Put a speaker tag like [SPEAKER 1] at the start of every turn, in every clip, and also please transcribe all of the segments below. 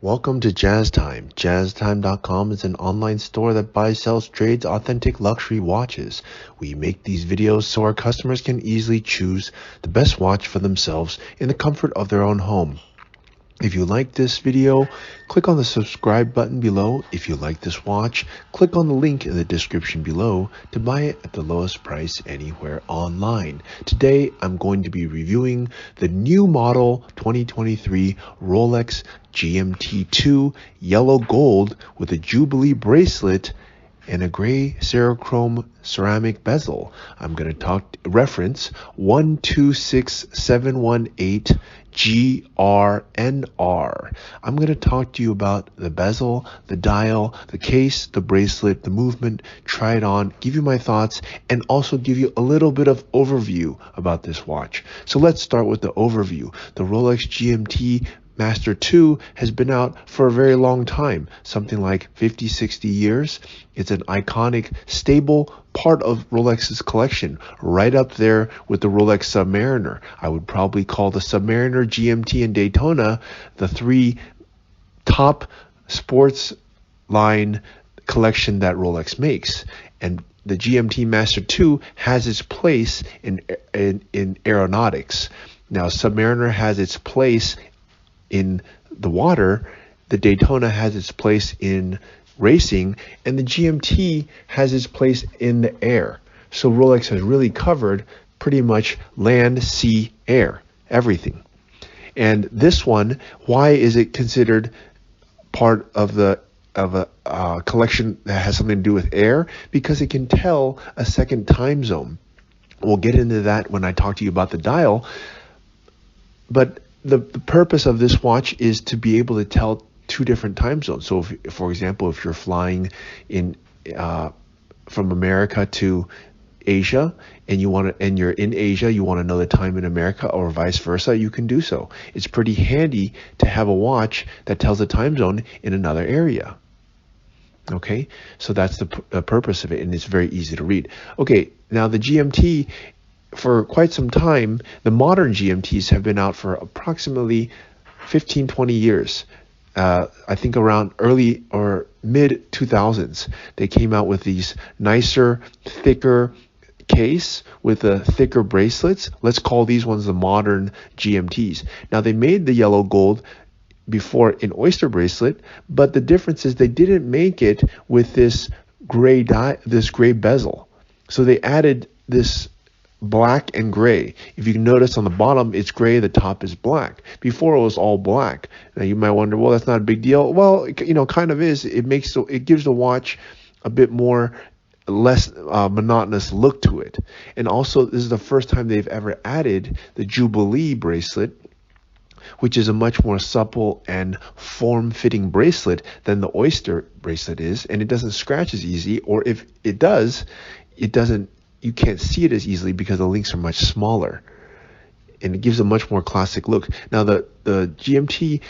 [SPEAKER 1] Welcome to Jazz Time. JazzTime.com is an online store that buys, sells, trades authentic luxury watches. We make these videos so our customers can easily choose the best watch for themselves in the comfort of their own home. If you like this video, click on the subscribe button below. If you like this watch, click on the link in the description below to buy it at the lowest price anywhere online. Today, I'm going to be reviewing the new model 2023 Rolex GMT-2 yellow gold with a Jubilee bracelet and a gray Cerachrome ceramic bezel. I'm going to reference 126718 GRNR. I'm going to talk to you about the bezel, the dial, the case, the bracelet, the movement, try it on, give you my thoughts, and also give you a little bit of overview about this watch. So let's start with the overview. The Rolex GMT-Master II has been out for a very long time, something like 50, 60 years. It's an iconic, stable part of Rolex's collection, right up there with the Rolex Submariner. I would probably call the Submariner, GMT, and Daytona the three top sports line collection that Rolex makes. And the GMT-Master II has its place in aeronautics. Now, Submariner has its place in the water, the Daytona has its place in racing, and the GMT has its place in the air. So Rolex has really covered pretty much land, sea, air, everything. And this one, why is it considered part of a collection that has something to do with air? Because it can tell a second time zone. We'll get into that when I talk to you about the dial. But the purpose of this watch is to be able to tell two different time zones. So if, for example, if you're flying in from America to Asia and you're in Asia, you want to know the time in America, or vice versa, you can do so. It's pretty handy to have a watch that tells the time zone in another area. Okay, so that's the purpose of it, and it's very easy to read. Okay, now the GMT, for quite some time, the modern GMTs have been out for approximately 15, 20 years. I think around early or mid 2000s, they came out with these nicer, thicker case with the thicker bracelets. Let's call these ones the modern GMTs. Now, they made the yellow gold before in oyster bracelet, but the difference is they didn't make it with this gray bezel. So they added this black and gray. If you can notice on the bottom, it's gray, the top is black. Before it was all black. Now you might wonder, well, that's not a big deal. Well, it kind of is. It gives the watch a bit less monotonous look to it. And also, this is the first time they've ever added the Jubilee bracelet, which is a much more supple and form-fitting bracelet than the oyster bracelet is, and it doesn't scratch as easy, or if it does, you can't see it as easily because the links are much smaller, and it gives a much more classic look. Now, the GMT,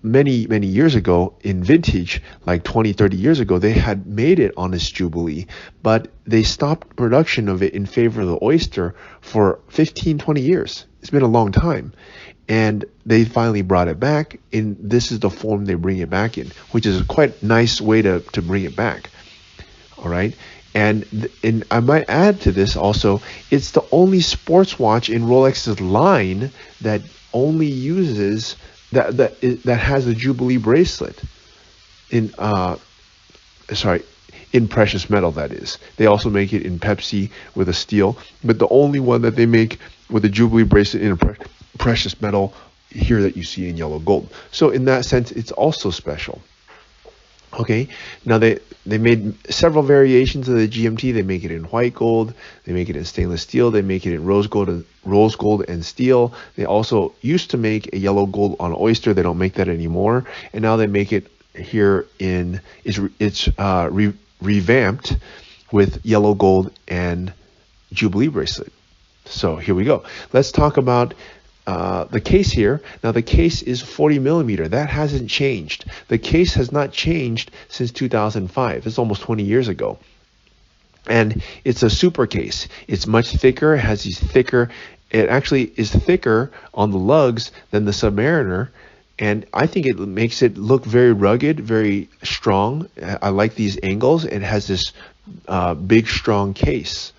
[SPEAKER 1] many years ago in vintage, like 20, 30 years ago, they had made it on this Jubilee, but they stopped production of it in favor of the oyster for 15, 20 years. It's been a long time. And they finally brought it back, and this is the form they bring it back in, which is a quite nice way to bring it back. All right. And I might add to this also, it's the only sports watch in Rolex's line that only uses that has a Jubilee bracelet in precious metal, that is. They also make it in Pepsi with a steel, but the only one that they make with a Jubilee bracelet in a precious metal here that you see in yellow gold. So in that sense, it's also special. Okay, now they made several variations of the GMT. They make it in white gold, they make it in stainless steel, they make it in rose gold and steel. They also used to make a yellow gold on oyster. They don't make that anymore, and now they make it here in revamped with yellow gold and Jubilee bracelet. So here we go. Let's talk about the case here. Now, the case is 40 millimeter. That hasn't changed. The case has not changed since 2005. It's almost 20 years ago. And it's a super case. It's much thicker. It has these thicker, it actually is thicker on the lugs than the Submariner. And I think it makes it look very rugged, very strong. I like these angles. It has this big, strong case.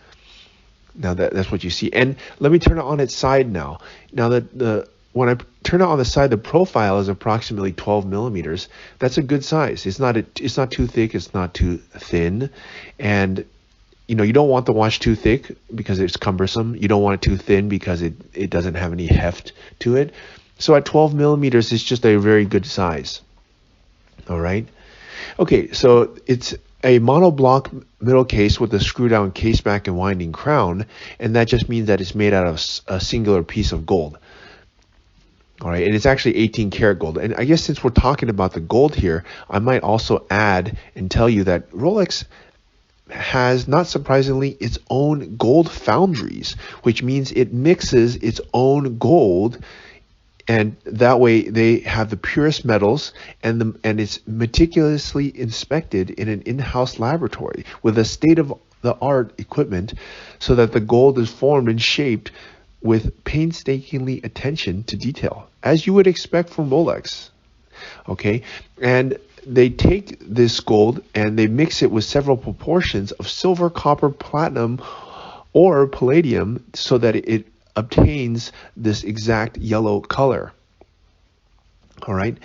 [SPEAKER 1] Now that's what you see. And let me turn it on its side now. Now that when I turn it on the side, the profile is approximately 12 millimeters. That's a good size. It's not too thick. It's not too thin. And you know, you don't want the watch too thick because it's cumbersome. You don't want it too thin because it doesn't have any heft to it. So at 12 millimeters, it's just a very good size. All right. Okay, so it's a monoblock middle case with a screw down case back and winding crown, and that just means that it's made out of a singular piece of gold. All right, and it's actually 18 karat gold. And I guess since we're talking about the gold here, I might also add and tell you that Rolex has, not surprisingly, its own gold foundries, which means it mixes its own gold, and that way they have the purest metals, and it's meticulously inspected in an in-house laboratory with a state-of-the-art equipment, so that the gold is formed and shaped with painstakingly attention to detail, as you would expect from Rolex. Okay, and they take this gold and they mix it with several proportions of silver, copper, platinum, or palladium so that it obtains this exact yellow color. All right,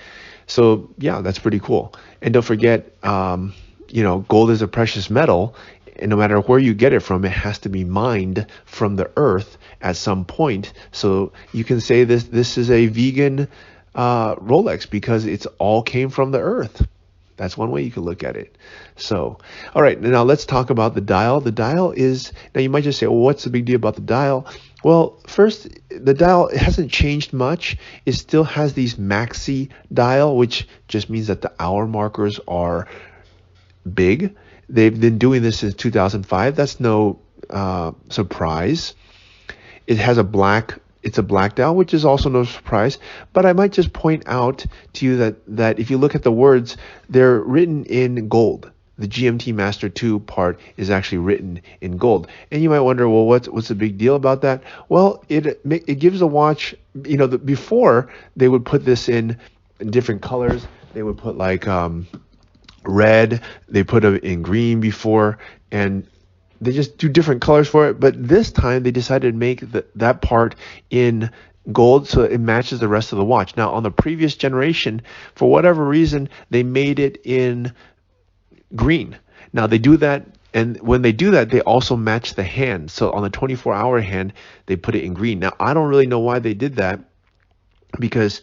[SPEAKER 1] so yeah, that's pretty cool. And don't forget, you know, gold is a precious metal, and no matter where you get it from, it has to be mined from the earth at some point. So you can say this is a vegan Rolex because it's all came from the earth. That's one way you could look at it. So, all right, now let's talk about the dial. The dial is, now you might just say, well, what's the big deal about the dial? Well, first, the dial, it hasn't changed much. It still has these maxi dial, which just means that the hour markers are big. They've been doing this since 2005. That's no surprise. It has it's a black dial, which is also no surprise. But I might just point out to you that if you look at the words, they're written in gold. The GMT-Master II part is actually written in gold. And you might wonder, well, what's the big deal about that? Well, it gives the watch, you know, before they would put this in different colors. They would put like red, they put it in green before, and they just do different colors for it. But this time they decided to make that part in gold so it matches the rest of the watch. Now on the previous generation, for whatever reason, they made it in green. Now they do that, and when they do that, they also match the hand. So on the 24-hour hand, they put it in green. Now I don't really know why they did that, because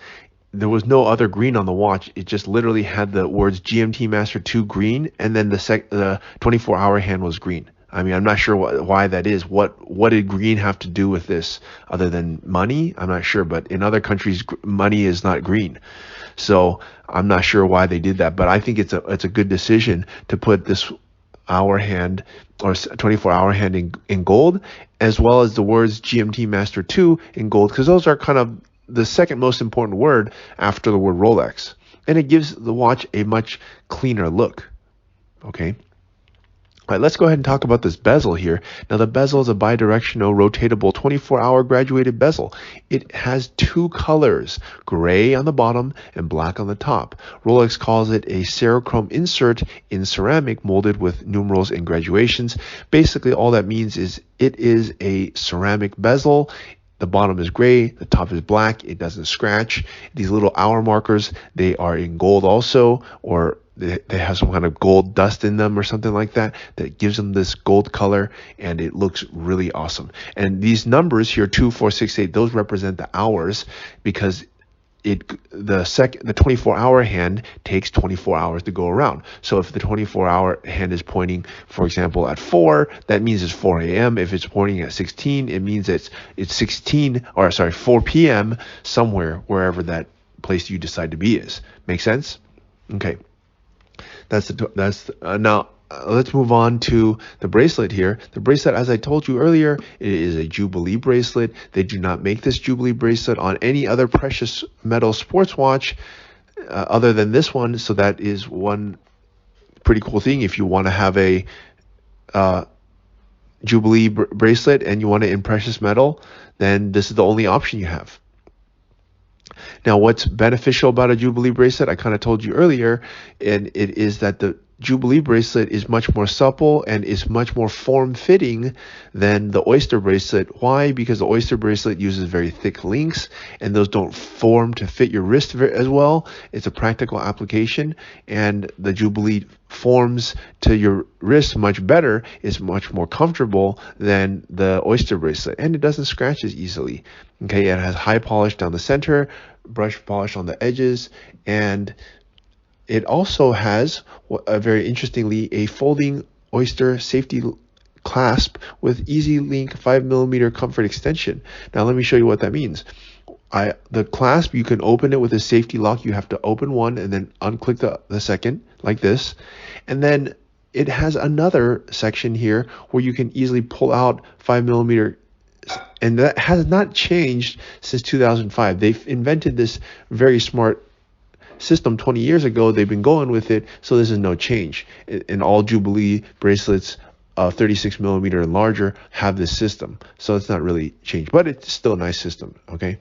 [SPEAKER 1] there was no other green on the watch. It just literally had the words GMT-Master II green, and then the 24-hour hand was green. I mean, I'm not sure why that is. What did green have to do with this other than money? I'm not sure, but in other countries, money is not green. So I'm not sure why they did that, but I think it's a good decision to put this hour hand or 24-hour hand in gold, as well as the words GMT-Master II in gold, because those are kind of the second most important word after the word Rolex. And it gives the watch a much cleaner look. Okay. All right, let's go ahead and talk about this bezel here. Now, the bezel is a bidirectional, rotatable, 24-hour graduated bezel. It has two colors, gray on the bottom and black on the top. Rolex calls it a Cerachrome insert in ceramic molded with numerals and graduations. Basically, all that means is it is a ceramic bezel. The bottom is gray, the top is black, it doesn't scratch. These little hour markers, they are in gold also, or they have some kind of gold dust in them or something like that gives them this gold color, and it looks really awesome. And these numbers here, 2, 4, 6, 8, those represent the hours, because the 24-hour hand takes 24 hours to go around. So if the 24-hour hand is pointing, for example, at 4, that means it's 4 a.m. If it's pointing at 16, it means it's 4 p.m. somewhere, wherever that place you decide to be is. Make sense? Okay. Now let's move on to the bracelet here. The bracelet, as I told you earlier, it is a Jubilee bracelet. They do not make this Jubilee bracelet on any other precious metal sports watch other than this one. So that is one pretty cool thing. If you want to have a Jubilee bracelet and you want it in precious metal, then this is the only option you have. Now, what's beneficial about a Jubilee bracelet, I kind of told you earlier, and it is that the Jubilee bracelet is much more supple and is much more form-fitting than the Oyster bracelet. Why? Because the Oyster bracelet uses very thick links, and those don't form to fit your wrist as well. It's a practical application, and the Jubilee forms to your wrist much better. It's much more comfortable than the Oyster bracelet, and it doesn't scratch as easily. Okay, it has high polish down the center, brush polish on the edges, and it also has, very interestingly, a folding Oyster safety clasp with easy link 5mm comfort extension. Now let me show you what that means. The clasp, you can open it with a safety lock. You have to open one and then unclick the second, like this. And then it has another section here where you can easily pull out 5mm, and that has not changed since 2005. They've invented this very smart system 20 years ago. They've been going with it, so this is no change. And all Jubilee bracelets 36mm and larger have this system, so it's not really changed, but it's still a nice system. Okay.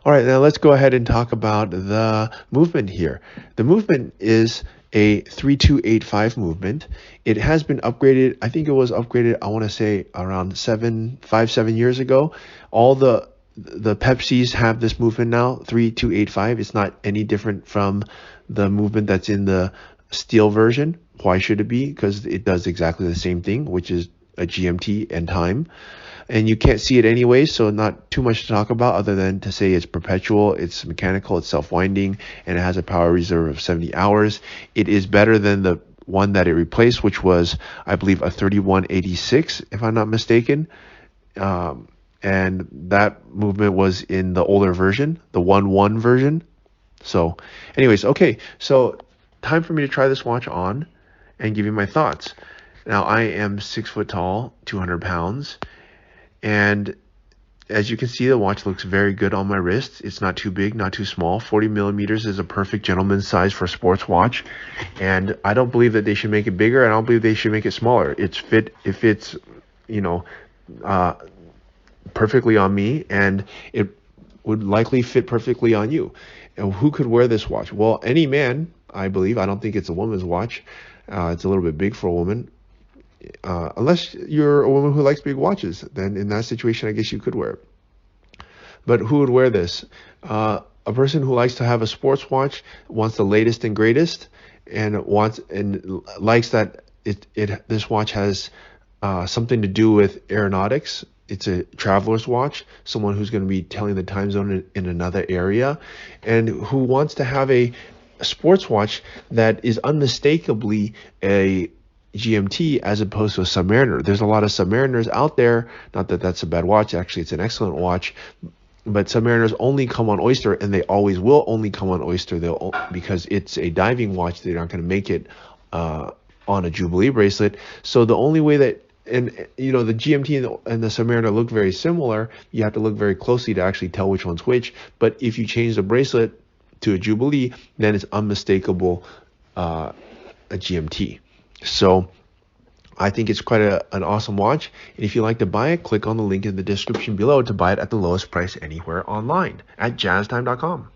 [SPEAKER 1] All right, now let's go ahead and talk about the movement here. The movement is a 3285 movement. It has been upgraded. I think it was upgraded, I want to say around 7 years ago. All the Pepsis have this movement now, 3285. It's not any different from the movement that's in the steel version. Why should it be? Because it does exactly the same thing, which is a GMT and time. And you can't see it anyway, so not too much to talk about other than to say it's perpetual, it's mechanical, it's self-winding, and it has a power reserve of 70 hours. It is better than the one that it replaced, which was, I believe, a 3186, if I'm not mistaken. And that movement was in the older version, the 1.1 version. So anyways, okay, so time for me to try this watch on and give you my thoughts. Now, I am 6 foot tall, 200 pounds. And as you can see, the watch looks very good on my wrist. It's not too big, not too small. 40mm is a perfect gentleman's size for a sports watch. And I don't believe that they should make it bigger. I don't believe they should make it smaller. It fits, perfectly on me, and it would likely fit perfectly on you. And who could wear this watch? Well, any man, I believe. I don't think it's a woman's watch. It's a little bit big for a woman. Unless you're a woman who likes big watches, then in that situation, I guess you could wear it. But who would wear this? A person who likes to have a sports watch, wants the latest and greatest, and likes that this watch has something to do with aeronautics. It's a traveler's watch, someone who's going to be telling the time zone in another area, and who wants to have a sports watch that is unmistakably a GMT as opposed to a Submariner. There's a lot of Submariners out there. Not that that's a bad watch. Actually, it's an excellent watch. But Submariners only come on Oyster, and they always will only come on Oyster. Because it's a diving watch. They're not going to make it on a Jubilee bracelet. So the only way that, and the GMT and the Submariner look very similar. You have to look very closely to actually tell which one's which. But if you change the bracelet to a Jubilee, then it's unmistakable a GMT. So I think it's quite an awesome watch. And if you'd like to buy it, click on the link in the description below to buy it at the lowest price anywhere online at jazztime.com.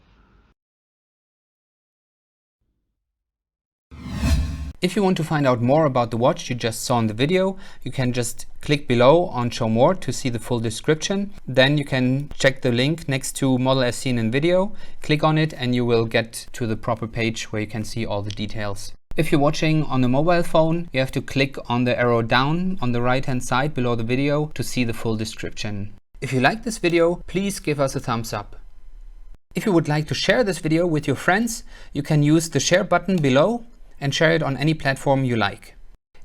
[SPEAKER 2] If you want to find out more about the watch you just saw in the video, you can just click below on Show More to see the full description. Then you can check the link next to Model as seen in video, click on it, and you will get to the proper page where you can see all the details. If you're watching on a mobile phone, you have to click on the arrow down on the right hand side below the video to see the full description. If you like this video, please give us a thumbs up. If you would like to share this video with your friends, you can use the share button below and share it on any platform you like.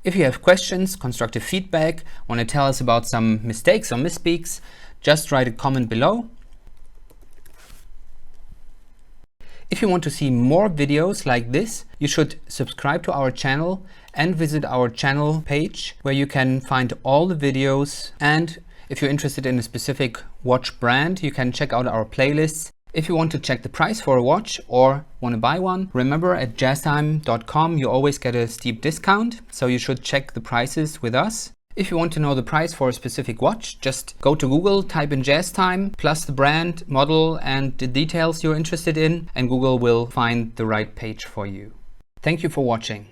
[SPEAKER 2] If you have questions, constructive feedback, want to tell us about some mistakes or misspeaks, just write a comment below. If you want to see more videos like this, you should subscribe to our channel and visit our channel page where you can find all the videos. And if you're interested in a specific watch brand, you can check out our playlists. If you want to check the price for a watch or want to buy one, remember at jazztime.com you always get a steep discount, so you should check the prices with us. If you want to know the price for a specific watch, just go to Google, type in jazz time, plus the brand, model, and the details you're interested in, and Google will find the right page for you. Thank you for watching.